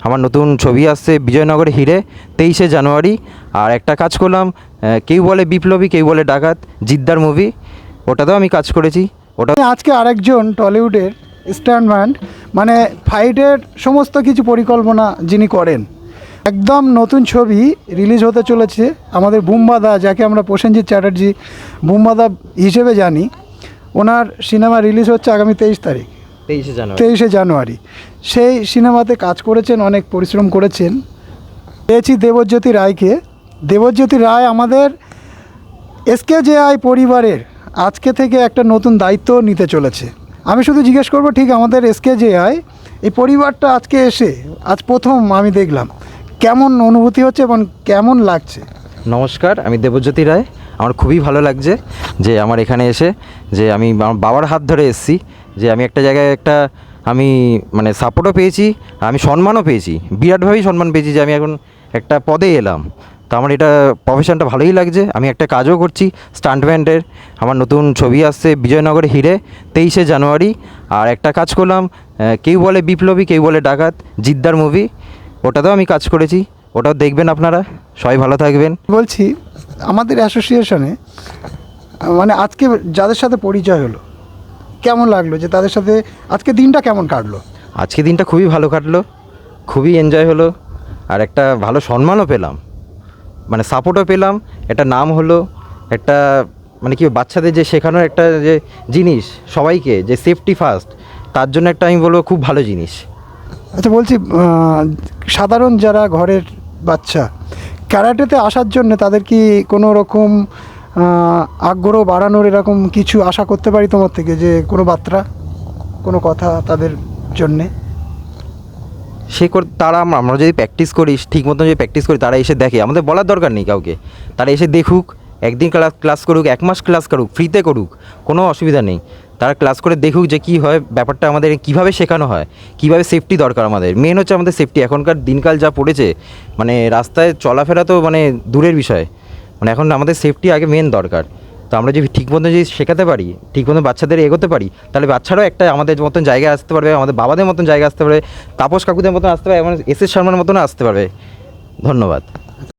আমার নতুন ছবি আসছে বিজয়নগর হিরে 23শে জানুয়ারি। আর একটা কাজ করলাম, কেউ বলে বিপ্লবী, কেউ বলে ডাকাত, জিদ্দার মুভি, ওটাতেও আমি কাজ করেছি। ওটা আজকে আরেকজন টলিউডের স্ট্যান্ডম্যান, মানে ফাইটের সমস্ত কিছু পরিকল্পনা যিনি করেন। একদম নতুন ছবি রিলিজ হতে চলেছে আমাদের বুম্বাদা, যাকে আমরা প্রসেনজিৎ চ্যাটার্জি বুম্বাদা হিসেবে জানি। ওনার সিনেমা রিলিজ হচ্ছে আগামী 23 জানুয়ারি। সেই সিনেমাতে কাজ করেছেন, অনেক পরিশ্রম করেছেন। পেয়েছি দেবজ্যোতি রায়কে। দেবজ্যোতি রায় আমাদের এসকেজেআই পরিবারের আজকে থেকে একটা নতুন দায়িত্ব নিতে চলেছে। আমি শুধু জিজ্ঞেস করব, ঠিক আমাদের এসকেজেআই এই পরিবারটা আজকে এসে আজ প্রথম আমি দেখলাম, কেমন অনুভূতি হচ্ছে এবং কেমন লাগছে? নমস্কার, আমি দেবজ্যোতি রায়। আমার খুবই ভালো লাগছে যে আমার এখানে এসে, যে আমি আমার বাবার হাত ধরে এসেছি, যে আমি একটা জায়গায় আমি মানে সাপোর্টও পেয়েছি, আমি সম্মানও পেয়েছি, বিরাটভাবেই সম্মান পেয়েছি যে আমি এখন একটা পদে এলাম। তো আমার এটা প্রফেশনটা ভালোই লাগছে। আমি একটা কাজও করছি স্টান্টম্যানের। আমার নতুন ছবি আসছে বিজয়নগর হিরে 23শে জানুয়ারি। আর একটা কাজ করলাম, কেউ বলে বিপ্লবী, কেউ বলে ডাকাত, জিদ্দার মুভি, ওটাতেও আমি কাজ করেছি। ওটাও দেখবেন আপনারা। সবাই ভালো থাকবেন। বলছি, আমাদের অ্যাসোসিয়েশনে মানে আজকে যাদের সাথে পরিচয় হলো, কেমন লাগলো? যে তাদের সাথে আজকে দিনটা কেমন কাটলো? আজকে দিনটা খুবই ভালো কাটলো, খুবই এনজয় হলো। আর একটা ভালো সম্মানও পেলাম, মানে সাপোর্টও পেলাম, একটা নাম হলো, একটা মানে কি বাচ্চাদের যে শেখানোর একটা যে জিনিস সবাইকে, যে সেফটি ফার্স্ট, তার জন্য একটা আমি বলবো খুব ভালো জিনিস। আচ্ছা, বলছি সাধারণ যারা ঘরের বাচ্চা ক্যারাটেতে আসার জন্য তাদের কি কোনো রকম আগ্রহ বাড়ানোর এরকম কিছু আশা করতে পারি তোমার থেকে? যে কোনো বার্তা, কোনো কথা তাদের জন্যে? তারা আমরা যদি প্র্যাকটিস করি, ঠিক মতো যদি প্র্যাকটিস করি, তারা এসে দেখে, আমাদের বলার দরকার নেই কাউকে। তারা এসে দেখুক, একদিন ক্লাস করুক, 1 মাস ক্লাস করুক, ফ্রিতে করুক, কোনো অসুবিধা নেই। তারা ক্লাস করে দেখুক যে কী হয় ব্যাপারটা, আমাদের কীভাবে শেখানো হয়, কীভাবে সেফটি দরকার। আমাদের মেন হচ্ছে আমাদের সেফটি। এখনকার দিনকাল যা পড়েছে, মানে রাস্তায় চলাফেরা তো মানে দূরের বিষয়, মানে এখন আমাদের সেফটি আগে মেন দরকার। তো আমরা যদি ঠিক মতো যদি শেখাতে পারি, ঠিক মতো বাচ্চাদের এগোতে পারি, তাহলে বাচ্চারাও একটা আমাদের মতন জায়গায় আসতে পারবে, আমাদের বাবাদের মতন জায়গায় আসতে পারবে, তাপস কাকুদের মতন আসতে পারবে, এবং এস এস শর্মার মতনও আসতে পারবে। ধন্যবাদ।